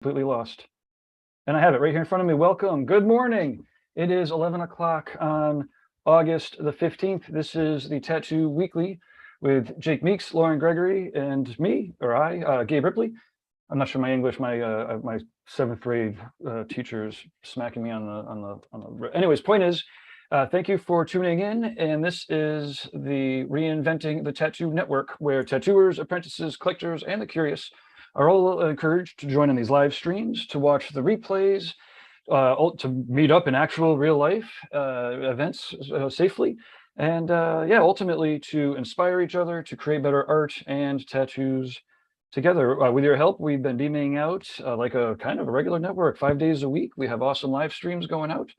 Completely lost. And I have it right here in front of me. Welcome. Good morning. It is 11 o'clock on August the 15th. This is the Tattoo Weekly with Jake Meeks, Lauren Gregory, and me, or I, Gabe Ripley. I'm not sure my English, my seventh grade teacher's smacking me on the. Anyways, point is, thank you for tuning in. And this is the Reinventing the Tattoo Network, where tattooers, apprentices, collectors, and the curious are all encouraged to join in these live streams, to watch the replays, to meet up in actual real life events safely, and ultimately to inspire each other to create better art and tattoos together. With your help, we've been beaming out like a kind of a regular network 5 days a week. We have awesome live streams going out.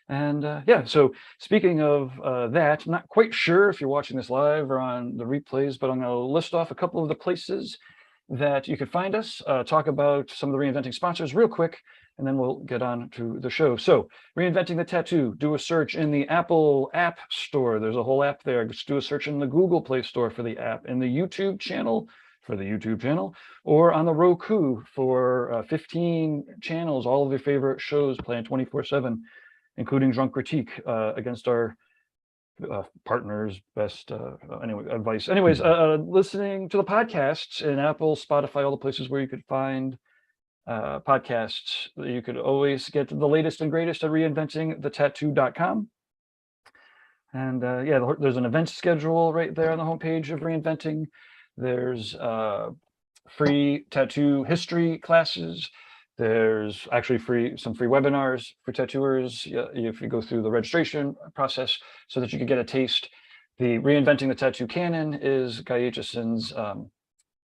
And so speaking of that, I'm not quite sure if you're watching this live or on the replays, but I'm going to list off a couple of the places that you could find us, talk about some of the Reinventing sponsors real quick, and then we'll get on to the show. So Reinventing the Tattoo, do a search in the Apple App Store. There's a whole app there. Just do a search in the Google Play Store for the app, in the YouTube channel for the YouTube channel, or on the Roku for 15 channels, all of your favorite shows playing 24/7, including Drunk Critique against our partners best advice. Anyways, listening to the podcasts in Apple, Spotify, all the places where you could find podcasts. You could always get the latest and greatest at reinventingthetattoo.com. And there's an event schedule right there on the homepage of Reinventing. There's free tattoo history classes. There's actually some free webinars for tattooers if you go through the registration process so that you can get a taste. The Reinventing the Tattoo canon is Guy Aitchison's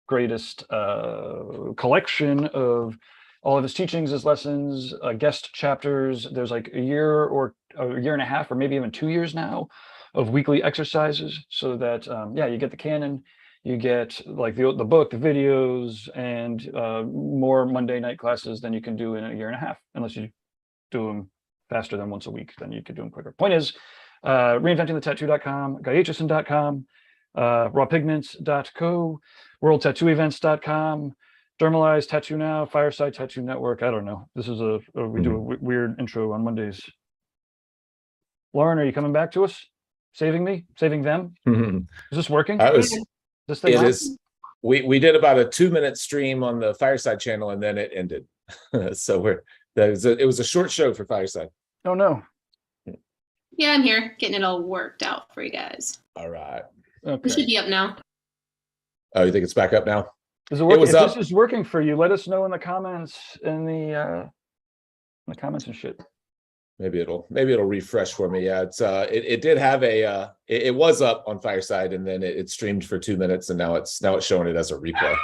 greatest collection of all of his teachings, his lessons, guest chapters. There's like a year or a year and a half, or maybe even 2 years now, of weekly exercises, so that you get the canon. You get like the book, the videos, and more Monday night classes than you can do in a year and a half, unless you do them faster than once a week. Then you could do them quicker. Point is, reinventingthetattoo.com, guyaitchison.com, rawpigments.co, worldtattooevents.com, Dermalize Tattoo Now, Fireside Tattoo Network. I don't know. This is we do a weird intro on Mondays. Lauren, are you coming back to us? Saving me? Saving them? Is this working? It is. We did about a 2-minute stream on the Fireside channel, and then it ended. So it was a short show for Fireside. Oh no. Yeah, I'm here getting it all worked out for you guys. All right. Okay. We should be up now. Oh, you think it's back up now? Is it working? If this is working for you, let us know in the comments and shit. Maybe it'll refresh for me. Yeah, it did have it was up on Fireside, and then it streamed for 2 minutes, and now it's showing it as a replay.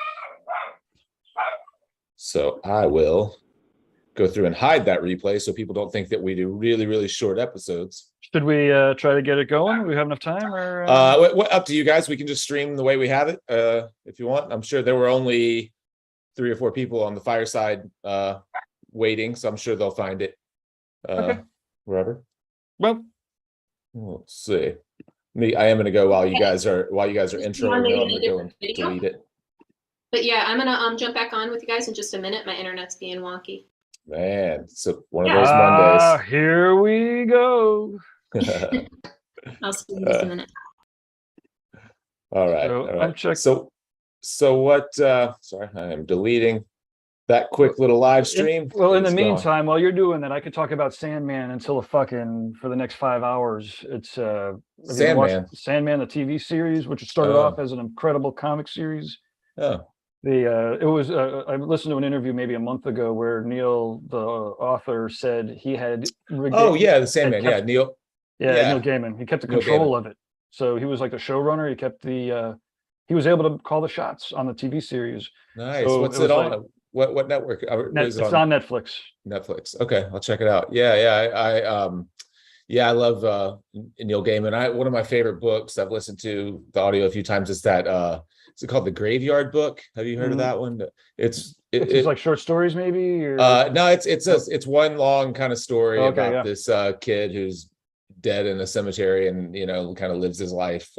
So I will go through and hide that replay so people don't think that we do really, really short episodes. Should we try to get it going? Do we have enough time, or up to you guys? We can just stream the way we have it if you want. I'm sure there were only 3 or 4 people on the Fireside waiting, so I'm sure they'll find it. Okay. Wherever. Well, let's see. I am going to go while you guys are introing. I'm going to go and delete it. But yeah, I'm going to jump back on with you guys in just a minute. My internet's being wonky. Man, so one of those Mondays. Here we go. I'll see you in just a minute. All right. So, all right. So what? Sorry, I am deleting that quick little live stream. Well, in the meantime, while you're doing that, I could talk about Sandman until for the next 5 hours. It's Sandman the TV series, which started off as an incredible comic series. Oh. I listened to an interview maybe a month ago where Neil, the author, said he had. The Sandman. Neil. Neil Gaiman. He kept the control of it, so he was like the showrunner. He kept he was able to call the shots on the TV series. Nice. So what's it on? What network? It's on Netflix. Netflix. Okay, I'll check it out. I love Neil Gaiman. One of my favorite books I've listened to the audio a few times is that is it called The Graveyard Book? Have you heard of that one? It's like short stories, maybe? Or... No, it's one long kind of story about this kid who's dead in a cemetery, and kind of lives his life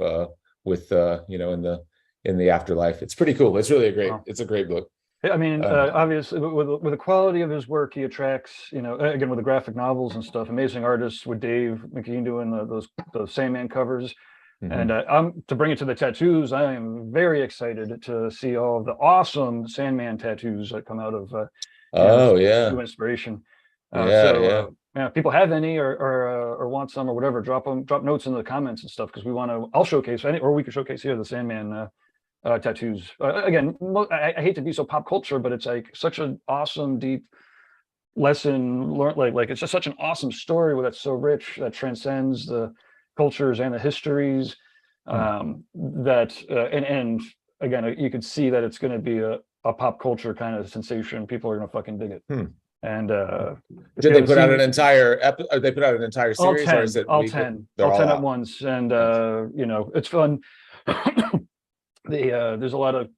with in the afterlife. It's pretty cool. It's really it's a great book. I mean, Uh, obviously, with the quality of his work, he attracts, again, with the graphic novels and stuff, amazing artists with Dave McKean doing those Sandman covers. And mhm. to bring it to the tattoos, I am very excited to see all of the awesome Sandman tattoos that come out of, this Oh yeah, new inspiration. yeah, yeah. Yeah, if people have any or want some or whatever, drop notes in the comments and stuff because I'll showcase any, or we could showcase here the Sandman tattoos. Again, I hate to be so pop culture, but it's like such an awesome, deep lesson. Like it's just such an awesome story that's so rich that transcends the cultures and the histories. Hmm. And again, you could see that it's going to be a pop culture kind of sensation. People are going to fucking dig it. Hmm. And if Did you they haven't put out seen an entire they put out an entire all series, or 10, is it all weekly? 10, They're all all 10 at out. once, and Nice. it's fun. There's a lot of,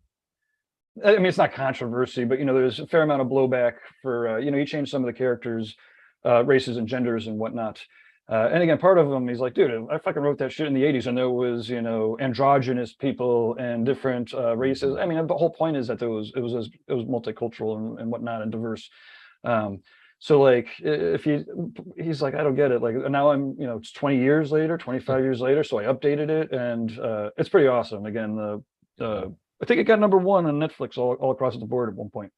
I mean, it's not controversy, but there's a fair amount of blowback for you change some of the characters, races and genders and whatnot. And again, part of them, he's like, dude, I fucking wrote that shit in the 80s, and there was, androgynous people and different races. I mean, the whole point is that it was multicultural and whatnot and diverse. So like, he's like, I don't get it. Like now it's 20 years later, 25 years later. So I updated it, and it's pretty awesome. Again, I think it got #1 on Netflix all across the board at one point.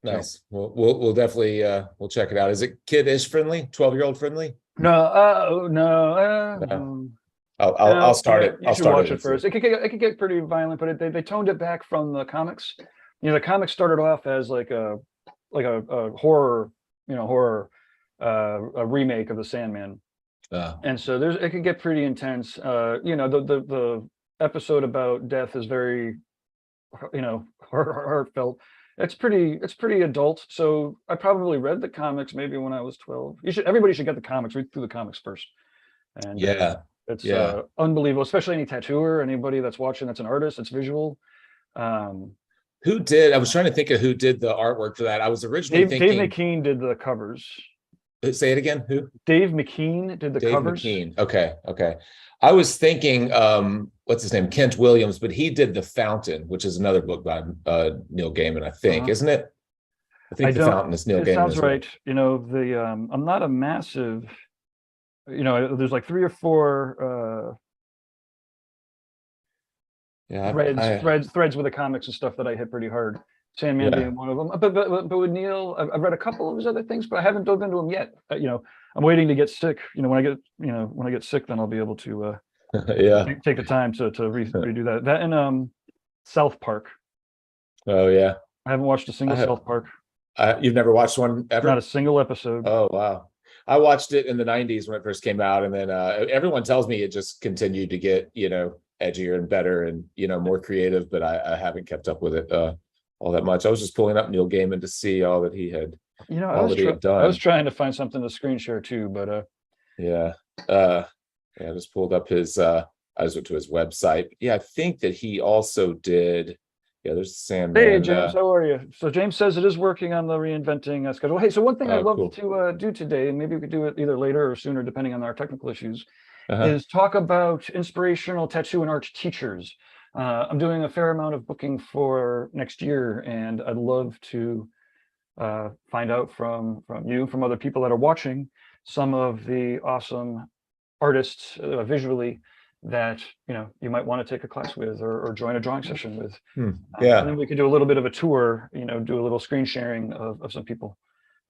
Nice. We'll definitely we'll check it out. Is it kid-ish friendly? 12-year-old friendly? No, No. I'll start it. You I'll should start watch it it first. It could get pretty violent, but they toned it back from the comics. The comics started off as like a horror, a remake of the Sandman, and so it could get pretty intense. The episode about death is very, heartfelt. It's pretty adult. So I probably read the comics maybe when I was 12. Everybody should get the comics. Read through the comics first. And yeah. it's Yeah. unbelievable, especially any tattooer, anybody that's watching that's an artist, it's visual. Who did? I was trying to think of who did the artwork for that. I was originally Dave thinking. McKean did the covers. Say it again. Who? Dave McKean did the Dave covers. McKean. Okay. I was thinking, what's his name? Kent Williams, but he did The Fountain, which is another book by Neil Gaiman, I think, isn't it? I think The Fountain is Neil Gaiman. Sounds right. I'm not a massive, there's like 3 or 4 threads with the comics and stuff that I hit pretty hard. Sandman being one of them. But with Neil, I've read a couple of his other things, but I haven't dove into them yet. I'm waiting to get sick. When I get sick, then I'll be able to take the time to redo that. That and South Park. Oh yeah. I haven't watched a single South Park. You've never watched one ever? Not a single episode. Oh wow. I watched it in the 90s when it first came out, and then everyone tells me it just continued to get, edgier and better and, more creative, but I haven't kept up with it all that much. I was just pulling up Neil Gaiman to see all that he had done. I was trying to find something to screen share too, but I just pulled up his I just went to his website. Yeah, I think that he also did. Yeah, there's Sandman. Hey James, how are you? So James says it is working on the reinventing schedule. Hey, so one thing I'd love to do today, and maybe we could do it either later or sooner, depending on our technical issues, is talk about inspirational tattoo and art teachers. I'm doing a fair amount of booking for next year, and I'd love to find out from you, from other people that are watching, some of the awesome artists visually that you might want to take a class with or join a drawing session with. And then we could do a litdo a little tour, do a little screen sharing of some people.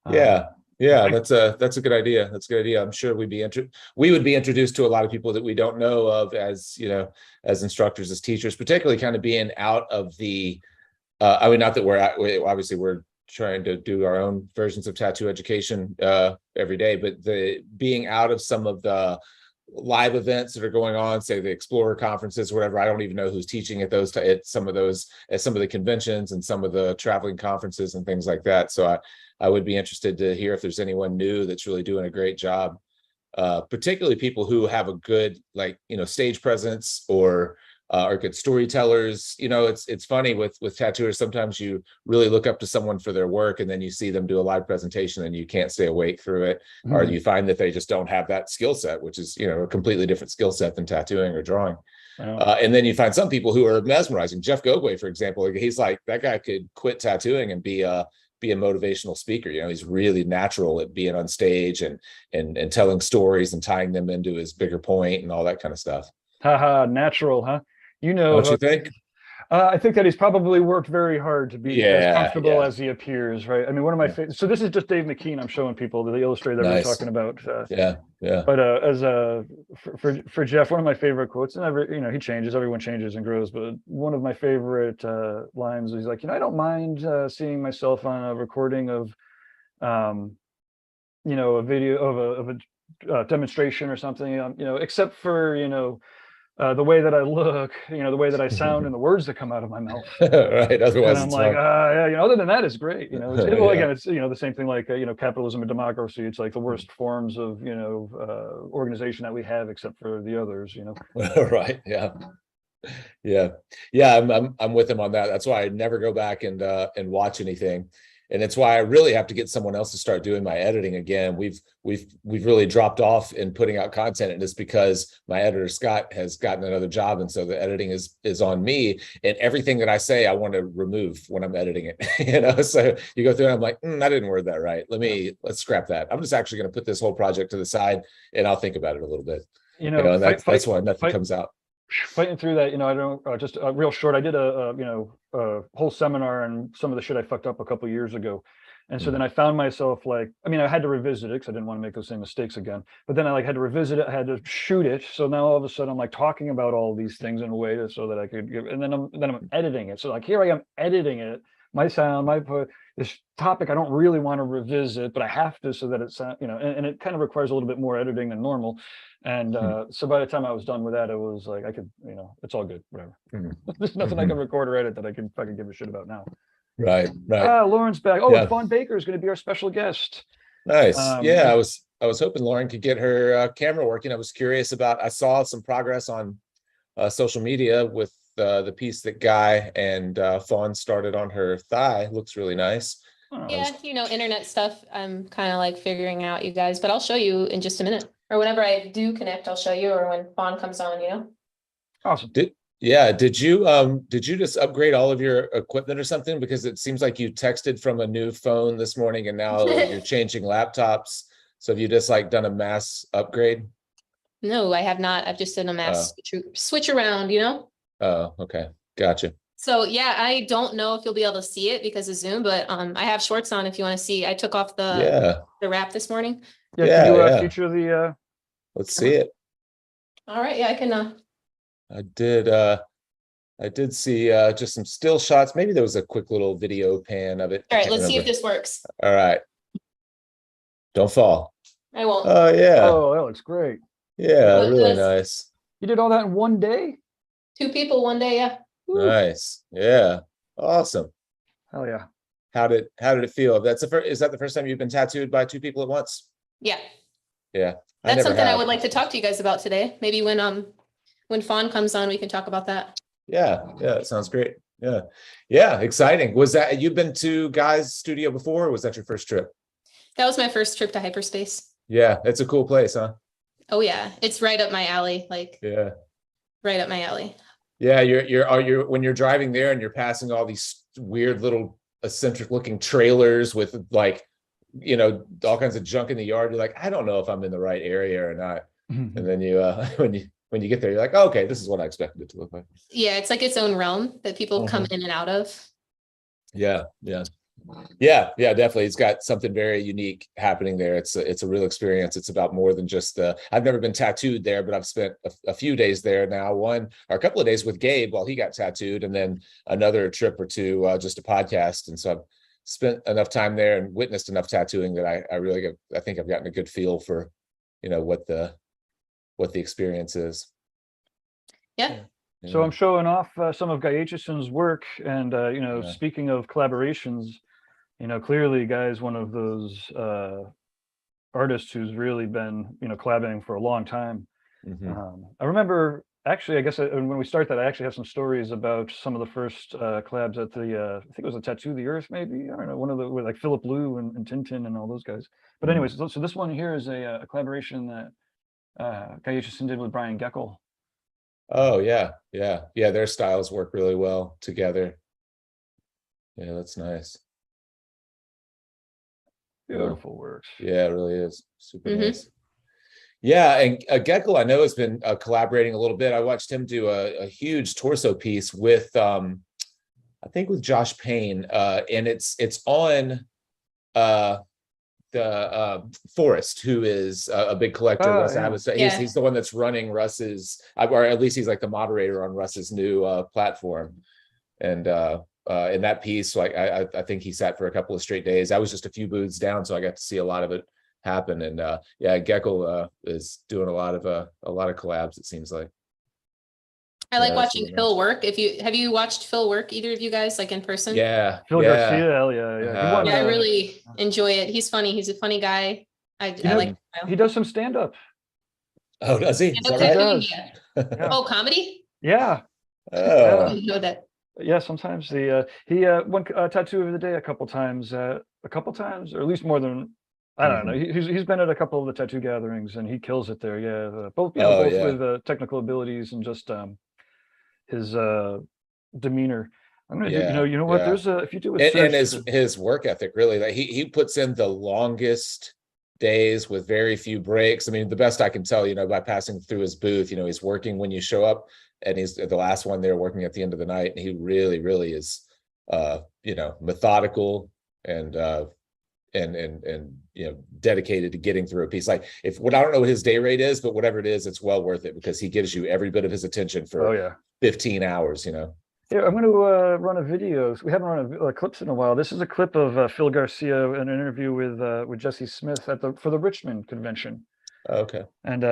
That's a good idea. I'm sure we would be introduced to a lot of people that we don't know of as as instructors, as teachers, particularly kind of being out of the not that we're trying to do our own versions of tattoo education every day, but the being out of some of the live events that are going on, say the Explorer conferences or whatever. I don't even know who's teaching at some of the conventions and some of the traveling conferences and things like that. So I would be interested to hear if there's anyone new that's really doing a great job, particularly people who have a good stage presence or are good storytellers. You know, it's funny with tattooers. Sometimes you really look up to someone for their work, and then you see them do a live presentation and you can't stay awake through it, or you find that they just don't have that skill set, which is, you know, a completely different skill set than tattooing or drawing. And then you find some people who are mesmerizing. Jeff Gogway, for example, he's like, that guy could quit tattooing and be a motivational speaker. You know, he's really natural at being on stage and telling stories and tying them into his bigger point and all that kind of stuff. Haha, natural, huh? You know, don't you think? I think that he's probably worked very hard to be as comfortable as he appears, right? I mean, one of my favorite. So this is just Dave McKean I'm showing people, the illustrator that we're talking about. But as for Jeff, one of my favorite quotes, and you know, he changes, everyone changes and grows, but one of my favorite lines is like, you know, I don't mind seeing myself on a recording of, you know, a video of a demonstration or something, you know, except for, you know, the way that I look, you know, the way that I sound and the words that come out of my mouth. Right. Otherwise, and I'm like, yeah, you know, other than that, it's great. You know, well, again, it's, you know, the same thing like, you know, capitalism and democracy. It's like the worst forms of, you know, organization that we have, except for the others, you know. Right. Yeah. I'm with him on that. That's why I never go back and watch anything. And it's why I really have to get someone else to start doing my editing again. We've really dropped off in putting out content, and it's because my editor Scott has gotten another job, and so the editing is on me. And everything that I say, I want to remove when I'm editing it. You know, so you go through and I'm like, I didn't word that right. Let's scrap that. I'm just actually going to put this whole project to the side, and I'll think about it a little bit. You know, and that's why nothing comes out. Fighting through that, you know, I don't just real short. I did a you know, a whole seminar on some of the shit I fucked up a couple of years ago, and so then I found myself like, I mean, I had to revisit it because I didn't want to make those same mistakes again. But then I like had to revisit it, I had to shoot it. So now all of a sudden I'm like talking about all these things in a way so that I could give, and then I'm editing it. So like here I am editing it, my sound, this topic I don't really want to revisit, but I have to so that it's, you know, and it kind of requires a little bit more editing than normal. And so by the time I was done with that, it was like, I could, you know, it's all good, whatever. There's nothing I can record or edit that I can fucking give a shit about now. Right. Lauren's back. Oh, Fawn Baker is going to be our special guest. Nice. I was hoping Lauren could get her camera working. I was curious about, I saw some progress on social media with the piece that Guy and Fawn started on her thigh. Looks really nice. Yeah, you know, internet stuff. I'm kind of like figuring out, you guys, but I'll show you in just a minute. Or whenever I do connect, I'll show you, or when Fawn comes on, you know. Awesome. Did you just upgrade all of your equipment or something? Because it seems like you texted from a new phone this morning and now you're changing laptops. So have you just like done a mass upgrade? No, I have not. I've just done a mass switch around, you know. Oh, okay. Gotcha. So yeah, I don't know if you'll be able to see it because of Zoom, but I have shorts on if you want to see. I took off the wrap this morning. Can you feature the let's see it. All right, yeah, I can I did see just some still shots. Maybe there was a quick little video pan of it. All right, let's see if this works. All right. Don't fall. I won't. Oh yeah. Oh, that looks great. Yeah, really nice. You did all that in one day? 2 people one day, yeah. Woo. Nice. Yeah. Awesome. Hell yeah. How did it feel? Is that the first time you've been tattooed by 2 people at once? Yeah. Yeah. That's something I would like to talk to you guys about today. Maybe when Fawn comes on, we can talk about that. Yeah, it sounds great. Yeah, exciting. Was that, you've been to Guy's studio before, or was that your first trip? That was my first trip to hyperspace. Yeah, it's a cool place, huh? Oh yeah, it's right up my alley. Right up my alley. Yeah, you're when you're driving there and you're passing all these weird little eccentric looking trailers with like, you know, all kinds of junk in the yard. You're like, I don't know if I'm in the right area or not. And then you when you get there, you're like, oh, okay, this is what I expected it to look like. Yeah, it's like its own realm that people come in and out of. Yeah, definitely. It's got something very unique happening there. It's a real experience. It's about more than just I've never been tattooed there, but I've spent a few days there now, a couple of days with Gabe while he got tattooed, and then another trip or two just a podcast. And so I've spent enough time there and witnessed enough tattooing that I think I've gotten a good feel for, you know, what the experience is. Yeah. So I'm showing off some of Guy Aitchison's work, and you know, speaking of collaborations, you know, clearly Guy's one of those artists who's really been, you know, collaborating for a long time. I remember Actually, I guess when we start that, I actually have some stories about some of the first collabs at the, I think it was a Tattoo the Earth, maybe. I don't know, one of the, with like Philip Liu and Tintin and all those guys. But anyways, so this one here is a collaboration that Gaye did with Brian Geckel. Oh yeah, their styles work really well together. Yeah, that's nice. Beautiful works. Yeah, it really is super nice. Yeah, and Geckel I know has been collaborating a little bit. I watched him do a huge torso piece with I think with Josh Payne, and it's on the Forrest, who is a big collector. Russ Abbott. He's the one that's running Russ's, or at least he's like the moderator on Russ's new platform. And in that piece, like I think he sat for a couple of straight days. I was just a few booths down, so I got to see a lot of it happen. And yeah, Geckel is doing a lot of collabs, it seems like. I like watching Phil work. Have you watched Phil work, either of you guys, like in person? Yeah. Phil Garcia, hell yeah. I really enjoy it. He's funny. He's a funny guy. I like. He does some stand up. Oh, does he? He does. Yeah. Oh, comedy? Yeah. Oh. I didn't know that. Yeah, sometimes he won Tattoo of the Day a couple times, or at least more than, I don't know. He's been at a couple of the tattoo gatherings and he kills it there. Yeah, both with technical abilities and just his demeanor. I'm gonna do, you know what? There's if you do a search, and his work ethic, really, like he puts in the longest days with very few breaks. I mean, the best I can tell, by passing through his booth, he's working when you show up, and he's the last one there working at the end of the night, and he really, really is methodical and dedicated to getting through a piece. Like I don't know what his day rate is, but whatever it is, it's well worth it because he gives you every bit of his attention for 15 hours. Yeah, I'm going to run a video. We haven't run clips in a while. This is a clip of Phil Garcia in an interview with Jesse Smith for the Richmond convention. Okay. And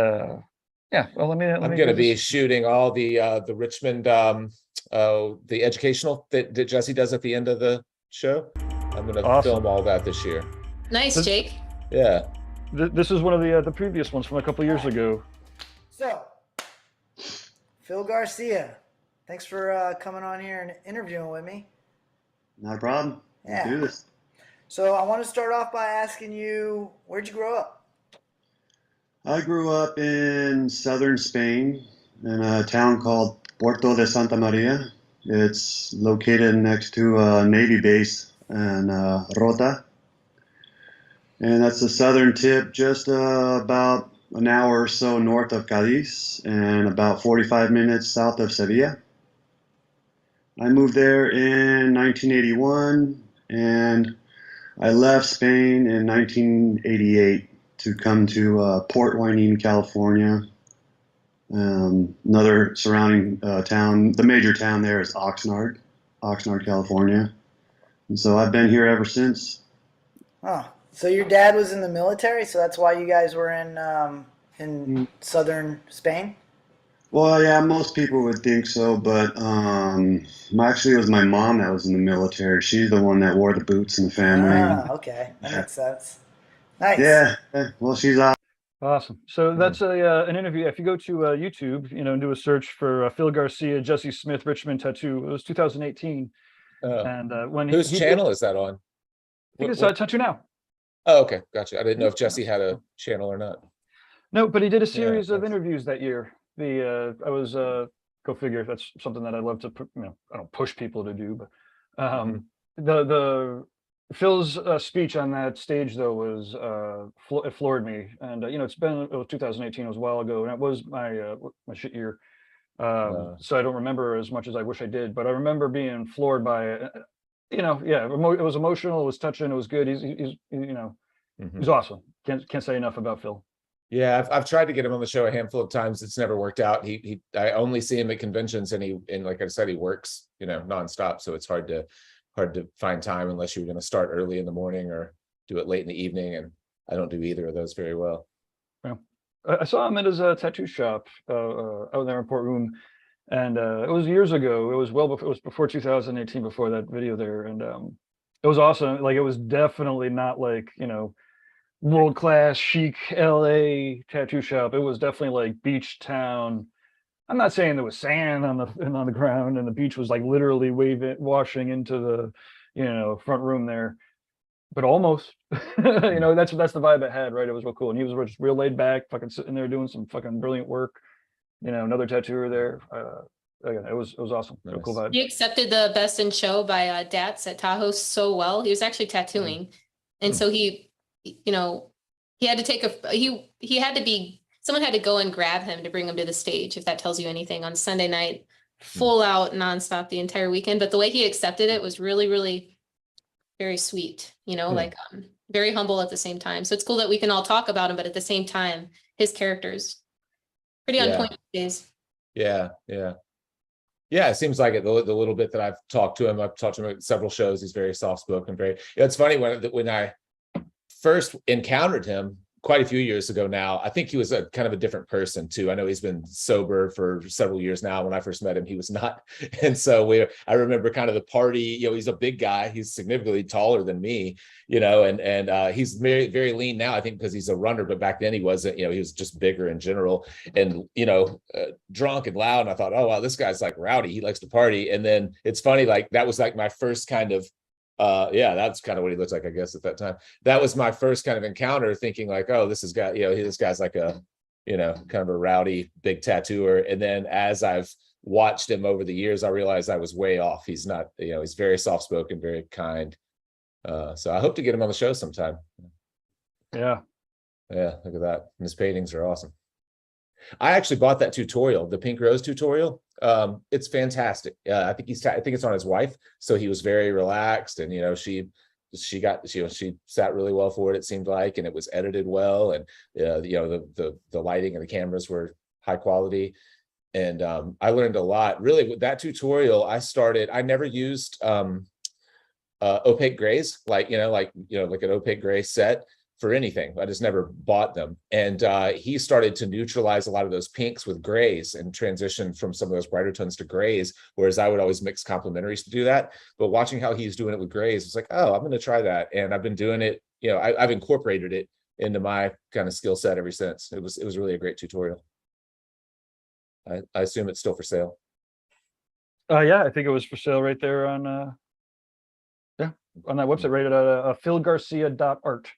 yeah, well, let me. I'm going to be shooting all the Richmond the educational that Jesse does at the end of the show. I'm going to film all that this year. Nice, Jake. Yeah. This is one of the previous ones from a couple years ago. So, Phil Garcia. Thanks for coming on here and interviewing with me. Not a problem. Yeah. Let's do this. So I want to start off by asking you, where'd you grow up? I grew up in southern Spain in a town called Puerto de Santa Maria. It's located next to a Navy base in Rota. And that's the southern tip, just about an hour or so north of Cadiz and about 45 minutes south of Sevilla. I moved there in 1981, and I left Spain in 1988 to come to Port Hueneme, California. Another surrounding town, the major town there is Oxnard, California. And so I've been here ever since. Oh, so your dad was in the military, so that's why you guys were in southern Spain? Well, yeah, most people would think so, but actually it was my mom that was in the military. She's the one that wore the boots in the family. Ah, okay. That makes sense. Nice. Yeah, well, she's awesome. So that's an interview. If you go to YouTube, and do a search for Phil Garcia, Jesse Smith, Richmond Tattoo, it was 2018. And when whose channel is that on? I think it's TattooNow. Oh, okay, gotcha. I didn't know if Jesse had a channel or not. No, but he did a series of interviews that year. I was go figure. That's something that I love to I don't push people to do, but the Phil's speech on that stage though was it floored me, and it was 2018, it was a while ago, and it was my shit year. So I don't remember as much as I wish I did, but I remember being floored by it. It was emotional, it was touching, it was good. He's awesome. Can't say enough about Phil. Yeah, I've tried to get him on the show a handful of times. It's never worked out. I only see him at conventions, and like I said, he works, nonstop. So it's hard to find time unless you're going to start early in the morning or do it late in the evening. And I don't do either of those very well. Yeah. I saw him at his tattoo shop out there in Port Room, and it was years ago. It was before 2018, before that video there, and it was awesome. Like, it was definitely not like world-class chic LA tattoo shop. It was definitely like beach town, I'm not saying there was sand on the ground and the beach was like literally washing into the, front room there, but almost. That's the vibe it had, right? It was real cool, and he was just real laid back, fucking sitting there doing some fucking brilliant work. Another tattooer there. Again, it was awesome. Real cool Nice. vibe. He accepted the Best in Show by DATS at Tahoe so well. He was actually tattooing, and so he had to take he had to be, someone had to go and grab him to bring him to the stage, if that tells you anything, on Sunday night, full out nonstop the entire weekend. But the way he accepted it was really, really very sweet, like very humble at the same time. So it's cool that we can all talk about him, but at the same time, his character's pretty on point these days. Yeah. It seems like it. The little bit that I've talked to him at several shows. He's very soft spoken. It's funny when I first encountered him quite a few years ago now. I think he was a kind of a different person too. I know he's been sober for several years now. When I first met him, he was not. And so I remember kind of the party, he's a big guy. He's significantly taller than me, and he's very, very lean now, I think because he's a runner, but back then he wasn't, he was just bigger in general and, drunk and loud. And I thought, oh, wow, this guy's like rowdy. He likes to party. And then it's funny, like that was like my first kind of, that's kind of what he looks like, I guess, at that time. That was my first kind of encounter, thinking like, oh, this guy's like a, kind of a rowdy big tattooer. And then as I've watched him over the years, I realized I was way off. He's not, he's very soft spoken, very kind. So I hope to get him on the show sometime. Yeah, look at that. And his paintings are awesome. I actually bought that tutorial, the Pink Rose tutorial. It's fantastic. I think it's on his wife. So he was very relaxed, and she sat really well for it. It seemed like, and it was edited well, and the lighting and the cameras were high quality, and I learned a lot. Really, with that tutorial, I never used opaque grays, like an opaque gray set for anything. I just never bought them. And he started to neutralize a lot of those pinks with grays and transition from some of those brighter tones to grays, whereas I would always mix complementaries to do that. But watching how he's doing it with grays, it's like, oh, I'm going to try that. And I've been doing it, I've incorporated it into my kind of skill set ever since. It was really a great tutorial. I assume it's still for sale. I think it was for sale right there on that website, right at philgarcia.art.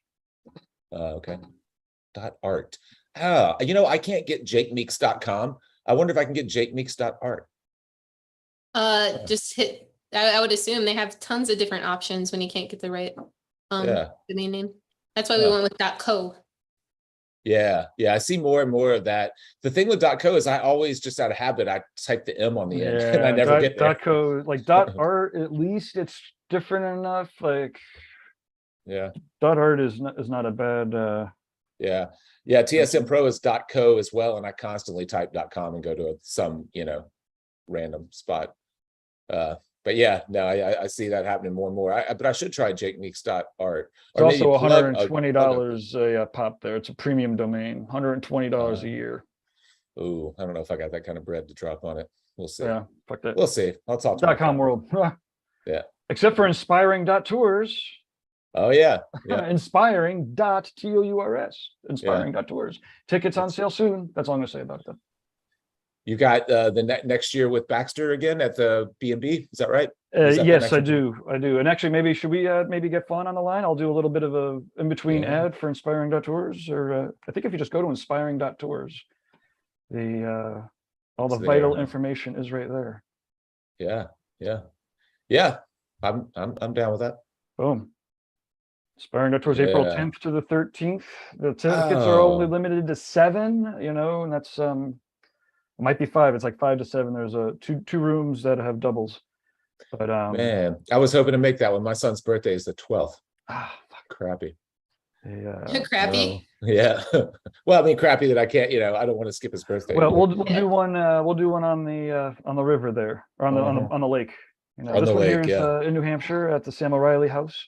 Okay. .art. I can't get jakemeeks.com. I wonder if I can get jakemeeks.art. Just hit, I would assume they have tons of different options when you can't get the right domain name. That's why we went with .co. Yeah, I see more and more of that. The thing with .co is I always, just out of habit, I type the M on the end, and I never get there. .co, like .art, at least it's different enough. Like, .art is not a bad. TSM Pro is .co as well, and I constantly type .com and go to some random spot. But I see that happening more and more. But I should try jakemeeks.art. It's also $120 a pop there. It's a premium domain, $120 a year. Ooh, I don't know if I got that kind of bread to drop on it. We'll see. Yeah, fuck that. We'll see. I'll talk to .com world. Yeah. Except for inspiring.tours. Oh yeah. Inspiring.tours. Inspiring.tours. Tickets on sale soon. That's all I'm gonna say about that. You got the next year with Baxter again at the B&B, is that right? Yes, I do. And actually, maybe should we maybe get Fawn on the line? I'll do a little bit of a in-between ad for inspiring.tours, or I think if you just go to inspiring.tours, all the vital information is right there. Yeah. I'm down with that. Boom. Inspiring.tours, April 10th to the 13th. The tickets are only limited to 7, and that's it might be 5. It's like 5 to 7. There's two rooms that have doubles. But man, I was hoping to make that one. My son's birthday is the 12th. Crappy. Crappy. Yeah. Well, I mean, crappy that I can't. I don't want to skip his birthday. Well, we'll do one. We'll do one on the river there, or on the lake. On this the one lake, here is in New Hampshire at the Sam O'Reilly House.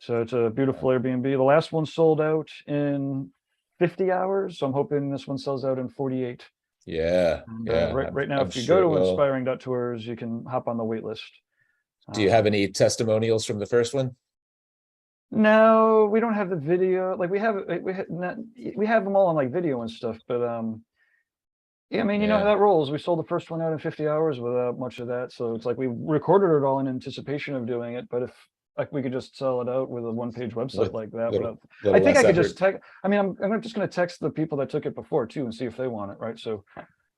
So it's a beautiful Airbnb. The last one sold out in 50 hours. So I'm hoping this one sells out in 48. Yeah. Right now, if you go to inspiring.tours, you can hop on the wait list. Do you have any testimonials from the first one? No, we don't have the video. Like we have them all on like video and stuff, but Yeah, I mean, you know how Yeah. that rolls. We sold the first one out in 50 hours without much of that. So it's like we recorded it all in anticipation of doing it. But if like we could just sell it out with a one-page website With like that little, without, I little think less I could just effort. text. I mean, I'm just going to text the people that took it before too and see if they want it, right? So,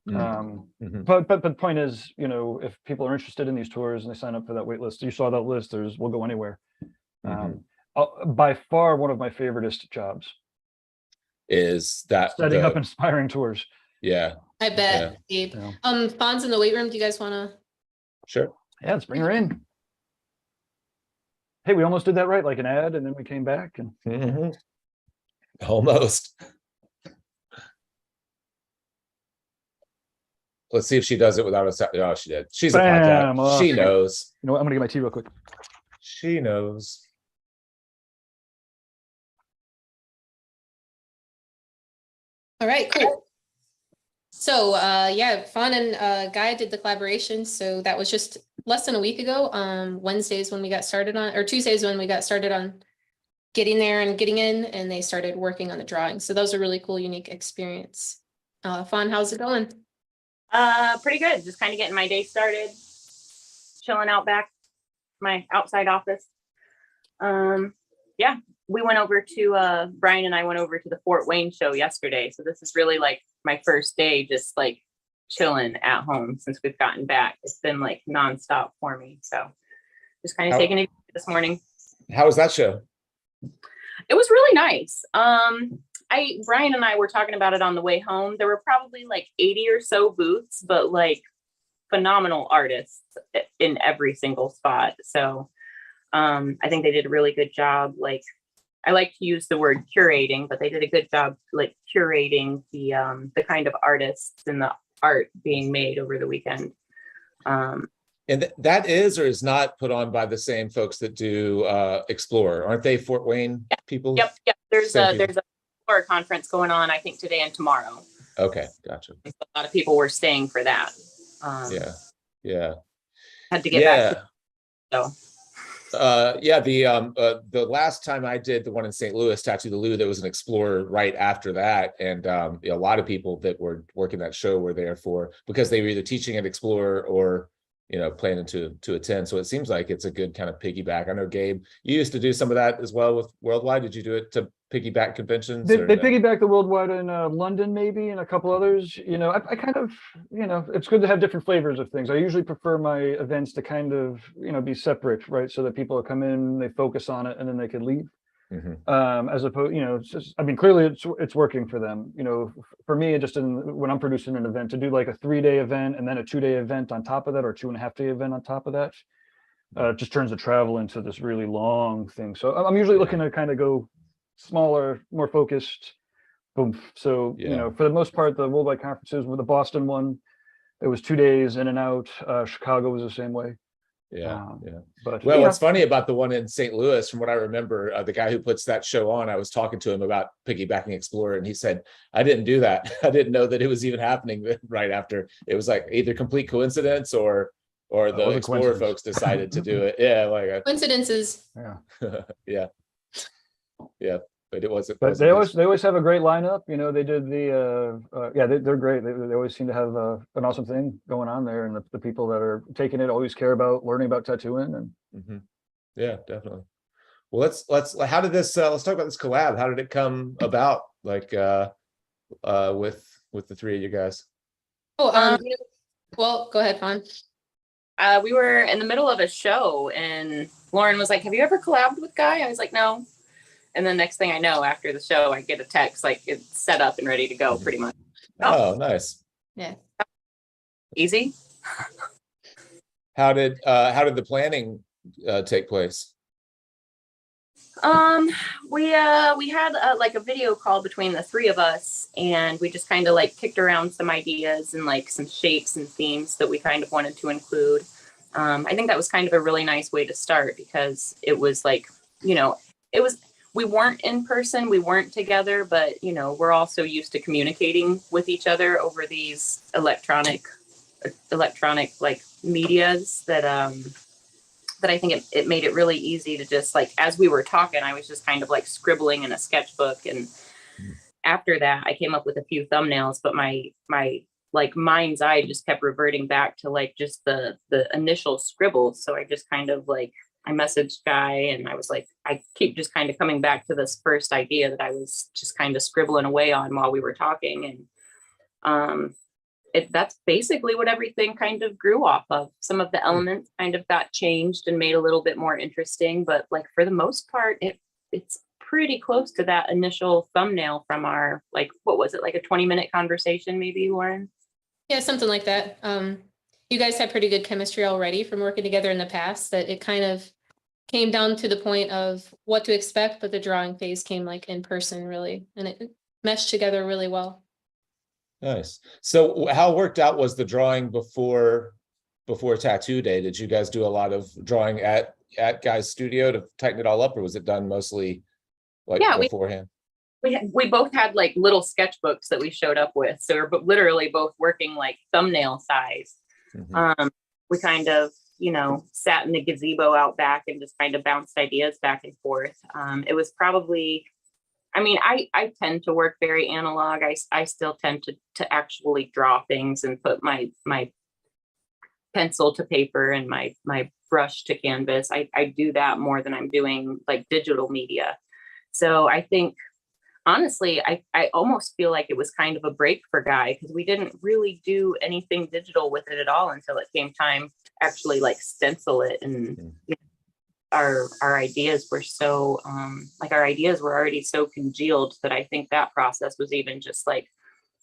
Mhm. but the point is, you know, if people are interested in these tours and they sign up for that wait list, you saw that list. We'll go anywhere. By far one of my favoriteest jobs, Is that setting up inspiring tours. yeah, I bet, Gabe. Yeah. Fawn's in the weight room. Do you guys want to? sure. Yeah, let's bring her in. Hey, we almost did that right, like an ad, and then we came back and Almost. Let's see if she does it without a. Oh, she did. She's Bam, a podcast. She knows. you know what? I'm gonna get my tea real quick. She knows. All right, cool. So yeah, Fawn and Guy did the collaboration. So that was just less than a week ago. Wednesdays when we got started on, or Tuesdays when we got started on getting there and getting in, and they started working on the drawing. So that was a really cool, unique experience. Fawn, how's it going? Pretty good. Just kind of getting my day started, chilling out back my outside office. Yeah, we went over to Brian and I went over to the Fort Wayne show yesterday. So this is really like my first day, just like chilling at home since we've gotten back. It's been like nonstop for me. So just kind of taking it this morning. How was that show? It was really nice. Brian and I were talking about it on the way home. There were probably like 80 or so booths, but like phenomenal artists in every single spot. So I think they did a really good job. Like, I like to use the word curating, but they did a good job like curating the kind of artists and the art being made over the weekend. And that is or is not put on by the same folks that do Explore, aren't they? Fort Wayne people. Yep. There's a Explore conference going on, I think, today and tomorrow. Okay, gotcha. A lot of people were staying for that. Yeah. Had to get back. So. The last time I did the one in St. Louis, Tattoo the Lou, there was an Explorer right after that, and a lot of people that were working that show were there because they were either teaching at Explorer or planning to attend. So it seems like it's a good kind of piggyback. I know, Gabe, you used to do some of that as well with Worldwide. Did you do it to piggyback conventions? They piggyback the Worldwide in London, maybe, and a couple others. I kind of, it's good to have different flavors of things. I usually prefer my events to kind of, be separate, right? So that people come in, they focus on it, and then they could leave. As opposed, it's just, I mean, clearly it's working for them. For me, when I'm producing an event, to do like a 3-day event and then a 2-day event on top of that, or 2.5-day event on top of that, just turns the travel into this really long thing. So I'm usually looking to kind of go smaller, more focused. Boom. So for the most part, the Worldwide conferences, with the Boston one, it was 2 days in and out. Chicago was the same way. But what's funny about the one in St. Louis, from what I remember, the guy who puts that show on, I was talking to him about piggybacking Explorer, and he said, I didn't do that. I didn't know that it was even happening right after. It was like either complete coincidence or the Explorer folks decided to do it. Coincidences. Yeah. But it wasn't. But they always have a great lineup. They did they're great. They always seem to have an awesome thing going on there, and the people that are taking it always care about learning about tattooing. And yeah, definitely. Well, how did this? Let's talk about this collab. How did it come about? Like with the three of you guys. Well, go ahead, Fawn. We were in the middle of a show, and Lauren was like, "Have you ever collabed with Guy?" I was like, "No." And then next thing I know, after the show, I get a text like it's set up and ready to go, pretty much. Oh, nice. Yeah. Easy. How did the planning take place? We had like a video call between the three of us, and we just kind of like kicked around some ideas and like some shapes and themes that we kind of wanted to include. I think that was kind of a really nice way to start, because it was like, we weren't in person, we weren't together, but we're also used to communicating with each other over these electronic like medias that I think it made it really easy to just like, as we were talking, I was just kind of like scribbling in a sketchbook, and after that I came up with a few thumbnails, but my like mind's eye just kept reverting back to like just the initial scribbles. So I just kind of like, I messaged Guy and I was like, I keep just kind of coming back to this first idea that I was just kind of scribbling away on while we were talking. And that's basically what everything kind of grew off of. Some of the elements kind of got changed and made a little bit more interesting, but like for the most part, it's pretty close to that initial thumbnail from our, like, what was it, like a 20-minute conversation maybe, Lauren? Yeah, something like that. You guys had pretty good chemistry already from working together in the past, that it kind of came down to the point of what to expect, but the drawing phase came like in person really, and it meshed together really well. Nice. So how worked out was the drawing before tattoo day? Did you guys do a lot of drawing at Guy's studio to tighten it all up, or was it done mostly like beforehand? We both had like little sketchbooks that we showed up with, so we're literally both working like thumbnail size. We kind of, you know, sat in the gazebo out back and just kind of bounced ideas back and forth. It was probably, I mean, I tend to work very analog. I still tend to actually draw things and put my pencil to paper and my brush to canvas. I do that more than I'm doing like digital media. So I think, honestly, I almost feel like it was kind of a break for Guy, because we didn't really do anything digital with it at all until it came time to actually like stencil it. And you know, our ideas were so like our ideas were already so congealed that I think that process was even just like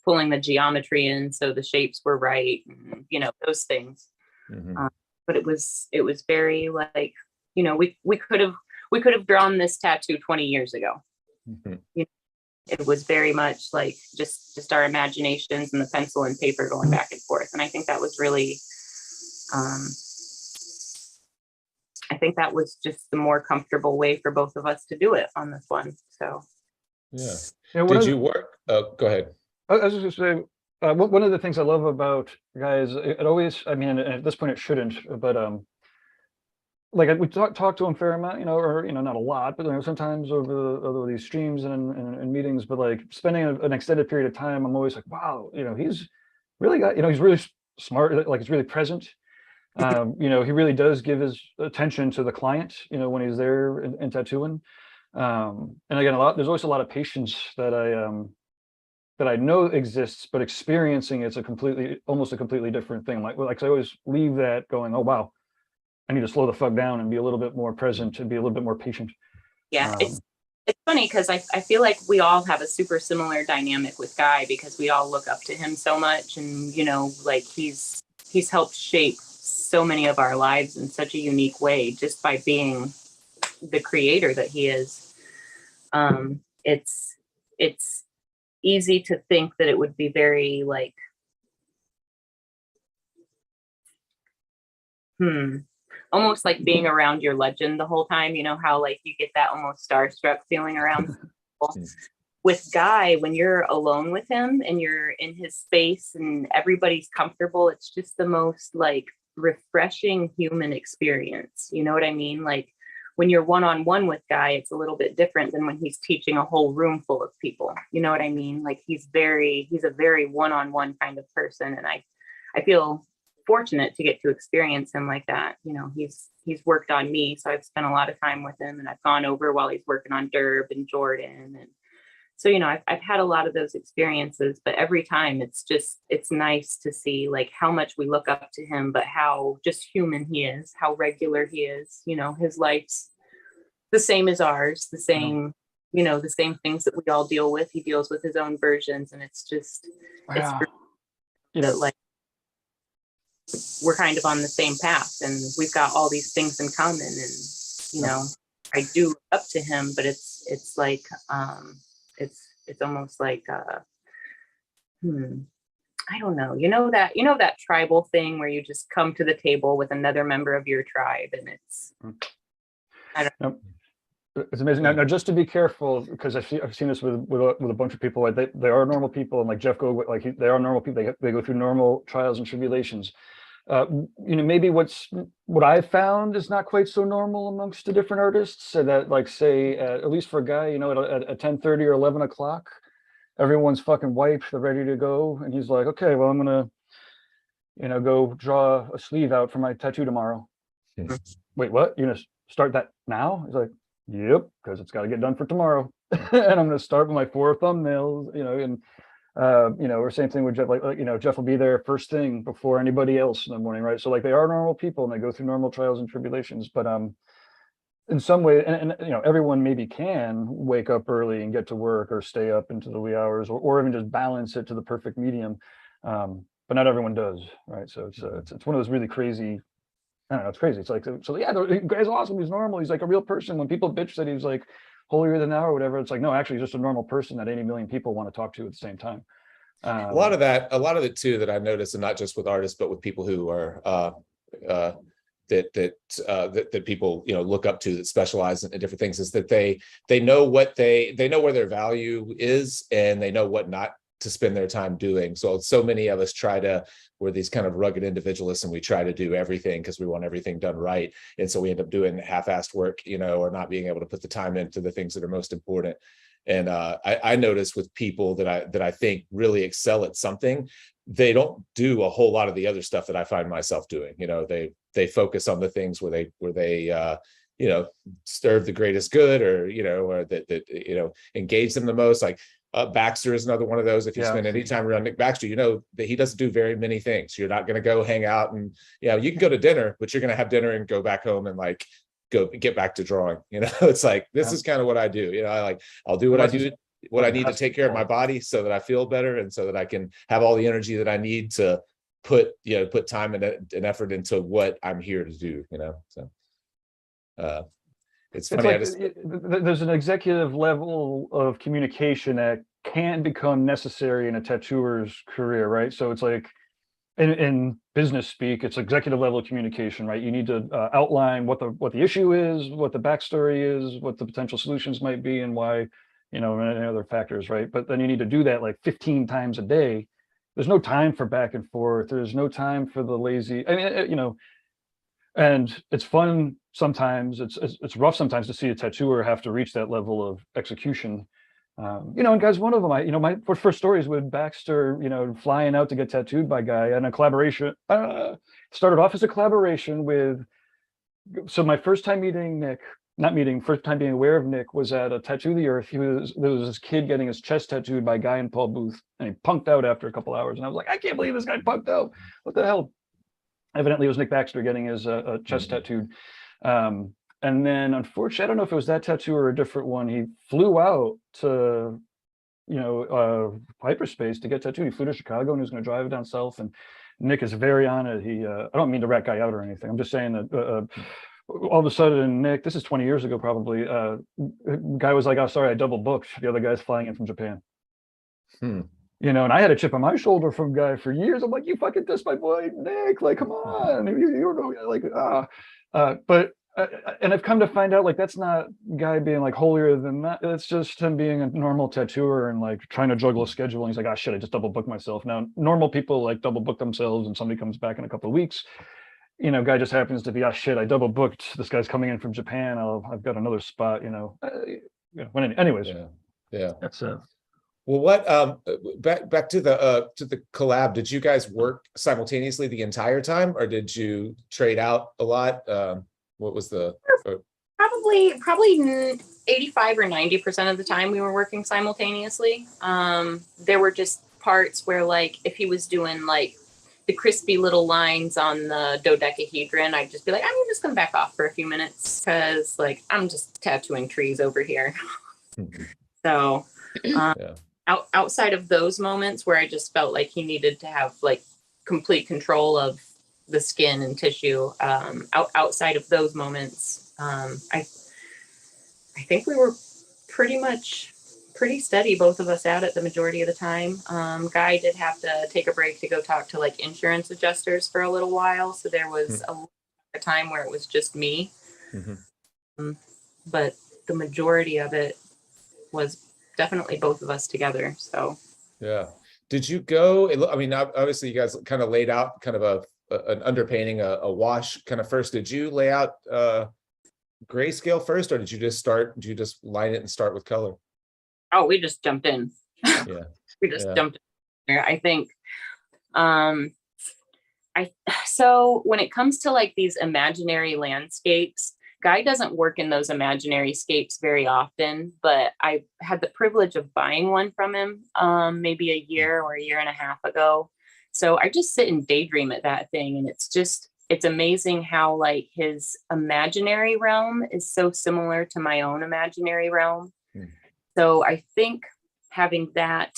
pulling the geometry in so the shapes were right, and you know, those things. But it was very like, you know, we could have drawn this tattoo 20 years ago. You know, it was very much like just our imaginations and the pencil and paper going back and forth. And I think that was really, I think that was just the more comfortable way for both of us to do it on this one. So, yeah. Did you work? Oh, go ahead. I was just gonna say, one of the things I love about Guys, it always, I mean, at this point it shouldn't, but like we talk to him a fair amount, you know, or you know, not a lot, but you know, sometimes over these streams and meetings. But like spending an extended period of time, I'm always like, wow, you know, he's really got, you know, he's really smart, like he's really present. You know, he really does give his attention to the client, you know, when he's there in tattooing. And again, there's always a lot of patience that I know exists, but experiencing it's almost a completely different thing. Like I always leave that going, oh wow, I need to slow the fuck down and be a little bit more present and be a little bit more patient. Yeah, it's funny because I feel like we all have a super similar dynamic with Guy, because we all look up to him so much, and you know, like he's helped shape so many of our lives in such a unique way just by being the creator that he is. It's easy to think that it would be very like almost like being around your legend the whole time. You know how like you get that almost starstruck feeling around people. With Guy, when you're alone with him and you're in his space and everybody's comfortable, it's just the most like refreshing human experience. You know what I mean? Like when you're one-on-one with Guy, it's a little bit different than when he's teaching a whole room full of people. You know what I mean? Like he's a very one-on-one kind of person. And I feel fortunate to get to experience him like that. You know, he's worked on me, so I've spent a lot of time with him, and I've gone over while he's working on Derb and Jordan. And so, you know, I've had a lot of those experiences, but every time it's nice to see like how much we look up to him, but how just human he is, how regular he is. You know, his life's the same as ours, the same, you know, the same things that we all deal with. He deals with his own versions, and it's just, you know, like we're kind of on the same path, and we've got all these things in common. And, you know, I do look up to him, but it's like, it's almost like, I don't know, you know that tribal thing where you just come to the table with another member of your tribe, and it's, I don't know. It's amazing. Now, just to be careful, because I've seen this with a bunch of people. Like they are normal people, and like Jeff Go, like they are normal people. They go through normal trials and tribulations. You know, maybe what I've found is not quite so normal amongst the different artists. So that, like, say, at least for a Guy, you know, at 10:30 or 11 o'clock, everyone's fucking wiped, they're ready to go, and he's like, okay, well, I'm gonna, go draw a sleeve out for my tattoo tomorrow. Wait, what? You're gonna start that now? He's like, yep, because it's got to get done for tomorrow. And I'm gonna start with my 4 thumbnails, and or same thing with Jeff, like, Jeff will be there first thing before anybody else in the morning, right? So like they are normal people and they go through normal trials and tribulations, but in some way, and everyone maybe can wake up early and get to work or stay up into the wee hours, or even just balance it to the perfect medium. But not everyone does, right? So it's one of those really crazy. I don't know, it's crazy. It's like, so yeah, the guy's awesome. He's normal. He's like a real person. When people bitch that he's like holier than thou or whatever, it's like, no, actually, he's just a normal person that 80 million people want to talk to at the same time. A lot of it too that I've noticed, and not just with artists, but with people who are that people look up to, that specialize in different things, is that they know what they know where their value is, and they know what not to spend their time doing. So many of us we're these kind of rugged individualists, and we try to do everything because we want everything done right, and so we end up doing half-assed work, or not being able to put the time into the things that are most important. And I notice with people that I think really excel at something, they don't do a whole lot of the other stuff that I find myself doing. They focus on the things where they serve the greatest good, or that engage them the most. Like Baxter is another one of those. If you spend any time around Nick Baxter, you know that he doesn't do very many things. You're not going to go hang out and you can go to dinner, but you're going to have dinner and go back home and like go get back to drawing. It's like, this is kind of what I do. I'll do what I do, what I need to take care of my body so that I feel better, and so that I can have all the energy that I need to put time and effort into what I'm here to do. So it's funny. Like, there's an executive level of communication that can become necessary in a tattooer's career, right? So it's like, in business speak, it's executive level communication, right? You need to outline what the issue is, what the backstory is, what the potential solutions might be, and why, and any other factors, right? But then you need to do that like 15 times a day. There's no time for back and forth. There's no time for the lazy. I mean, and it's fun sometimes. It's rough sometimes to see a tattooer have to reach that level of execution. And guys, one of them, my first stories with Baxter, flying out to get tattooed by guy, and a collaboration, started off as a collaboration with, so my first time meeting Nick, first time being aware of Nick was at a Tattoo the Earth. There was this kid getting his chest tattooed by Guy and Paul Booth, and he punked out after a couple hours. And I was like, I can't believe this guy punked out. What the hell? Evidently it was Nick Baxter getting his chest tattooed. And then, unfortunately, I don't know if it was that tattoo or a different one. He flew out to, hyperspace to get tattooed. He flew to Chicago and he was going to drive down south. And Nick is very on it. I don't mean to rat guy out or anything. I'm just saying that all of a sudden, Nick, this is 20 years ago probably. Guy was like, "Oh, sorry, I double booked. The other guy's flying in from Japan." And I had a chip on my shoulder from Guy for years. I'm like, "You fucking dissed my boy Nick. Like, come on, you don't know, like, but." And I've come to find out, like, that's not Guy being like holier than that. It's just him being a normal tattooer and like trying to juggle a schedule. And he's like, "Ah, shit, I just double booked myself." Now, normal people like double book themselves, and somebody comes back in a couple of weeks. Guy just happens to be, "Ah, shit, I double booked. This guy's coming in from Japan. I've got another spot." Anyways, yeah. That's Well, what back to the collab? Did you guys work simultaneously the entire time, or did you trade out a lot? What was the probably 85 or 90% of the time we were working simultaneously. There were just parts where, like, if he was doing like the crispy little lines on the dodecahedron, I'd just be like, I'm just gonna back off for a few minutes because, like, I'm just tattooing trees over here. So outside of those moments where I just felt like he needed to have like complete control of the skin and tissue, outside of those moments, I think we were pretty steady, both of us, out at the majority of the time. Guy did have to take a break to go talk to like insurance adjusters for a little while, so there was a time where it was just me. But the majority of it was definitely both of us together. So yeah. Did you go? I mean, obviously, you guys kind of laid out kind of an underpainting, a wash kind of first. Did you lay out grayscale first, or did you just line it and start with color? Oh, we just jumped in. Yeah. We just Yeah. jumped in there. I think so when it comes to like these imaginary landscapes, Guy doesn't work in those imaginary scapes very often, but I had the privilege of buying one from him maybe a year or a year and a half ago. So I just sit and daydream at that thing, and it's amazing how like his imaginary realm is so similar to my own imaginary realm. So I think having that